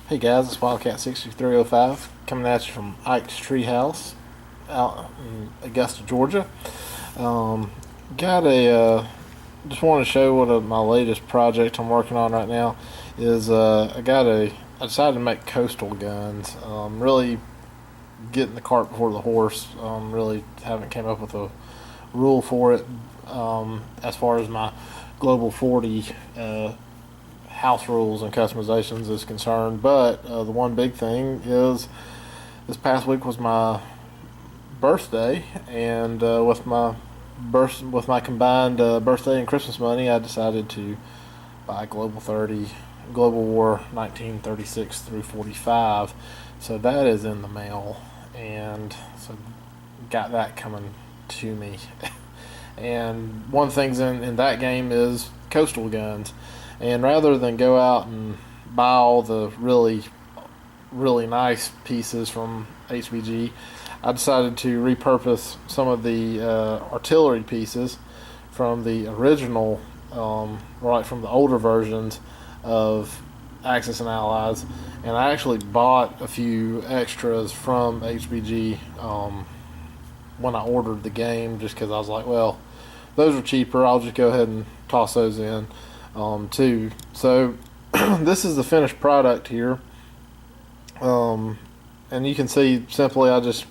Hey guys, it's Wildcat 6305 coming at you from Ike's Treehouse out in Augusta, Georgia. Um, got a just want to show what my latest project I'm working on right now is. I decided to make coastal guns. Really getting the cart before the horse. Really haven't came up with a rule for it. As far as my Global 40 house rules and customizations is concerned, but the one big thing is this past week was my birthday, and with my combined birthday and Christmas money, I decided to buy Global War 1936 through 45. So that is in the mail, and so got that coming to me. And one thing's in that game is coastal guns. And rather than go out and buy all the really, really nice pieces from HBG, I decided to repurpose some of the artillery pieces from the original, right from the older versions of Axis and Allies. And I actually bought a few extras from HBG when I ordered the game, just because I was like, well, those are cheaper. I'll just go ahead and toss those in. Too. So this is the finished product here, and you can see simply I just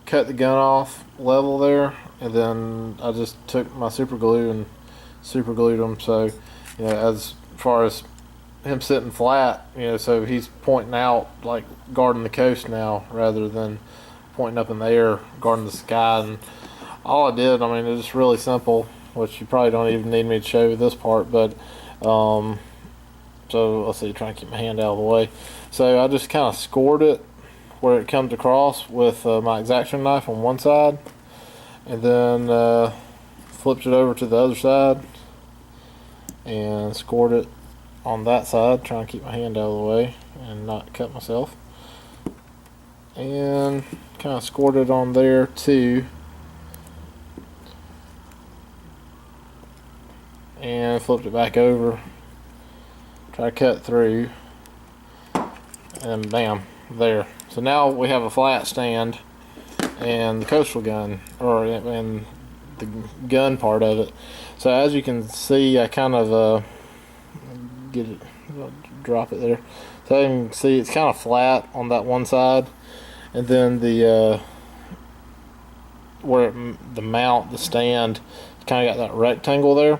cut the gun off level there, and then I just took my super glue and super glued them. So as far as him sitting flat, so he's pointing out like guarding the coast now rather than pointing up in the air guarding the sky. And all I did, I mean, it was really simple, which you probably don't even need me to show you this part, but so let's see, trying to keep my hand out of the way. So I just kind of scored it where it comes across with my X-Acto knife on one side, and then flipped it over to the other side and scored it on that side, trying to keep my hand out of the way and not cut myself, and kind of scored it on there too, and flipped it back over, try to cut through, and bam, there. So now we have a flat stand and the coastal gun, and the gun part of it. So as you can see, I kind of drop it there. So you can see it's kind of flat on that one side, and then the the stand, kind of got that rectangle there.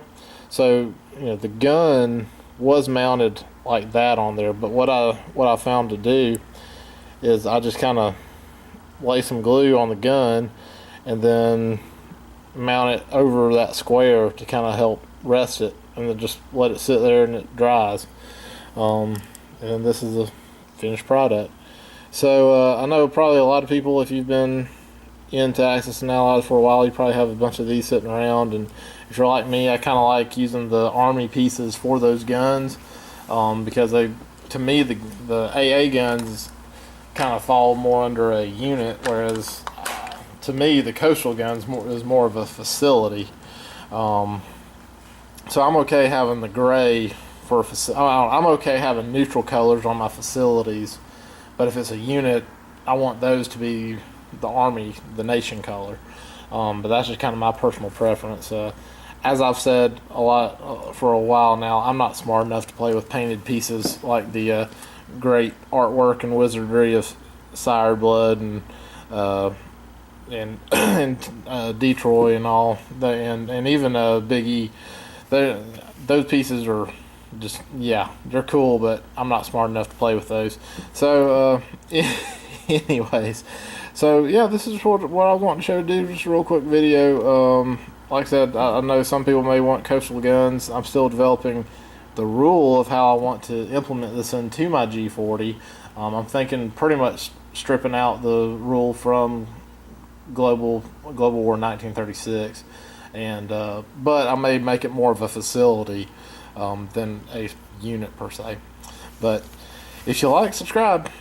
So the gun was mounted like that on there, but what I found to do is I just kind of lay some glue on the gun and then mount it over that square to kind of help rest it, and then just let it sit there and it dries. And this is the finished product. So I know probably a lot of people, if you've been into Axis and Allies for a while, you probably have a bunch of these sitting around, and if you're like me, I kind of like using the army pieces for those guns, because to me the AA guns kind of fall more under a unit, whereas to me the coastal guns is more of a facility. So I'm okay having the gray for I'm okay having neutral colors on my facilities, but if it's a unit, I want those to be the army, the nation color. But that's just kind of my personal preference. As I've said a lot for a while now, I'm not smart enough to play with painted pieces like the great artwork and wizardry of Sire Blood and Detroit and all, and even Big E. Those pieces are just, yeah, they're cool, but I'm not smart enough to play with those. So anyways, so yeah, this is what I was wanting to show you, just a real quick video. Like I said, I know some people may want coastal guns. I'm still developing the rule of how I want to implement this into my G40. I'm thinking pretty much stripping out the rule from Global War 1936, and but I may make it more of a facility than a unit per se. But if you like, subscribe.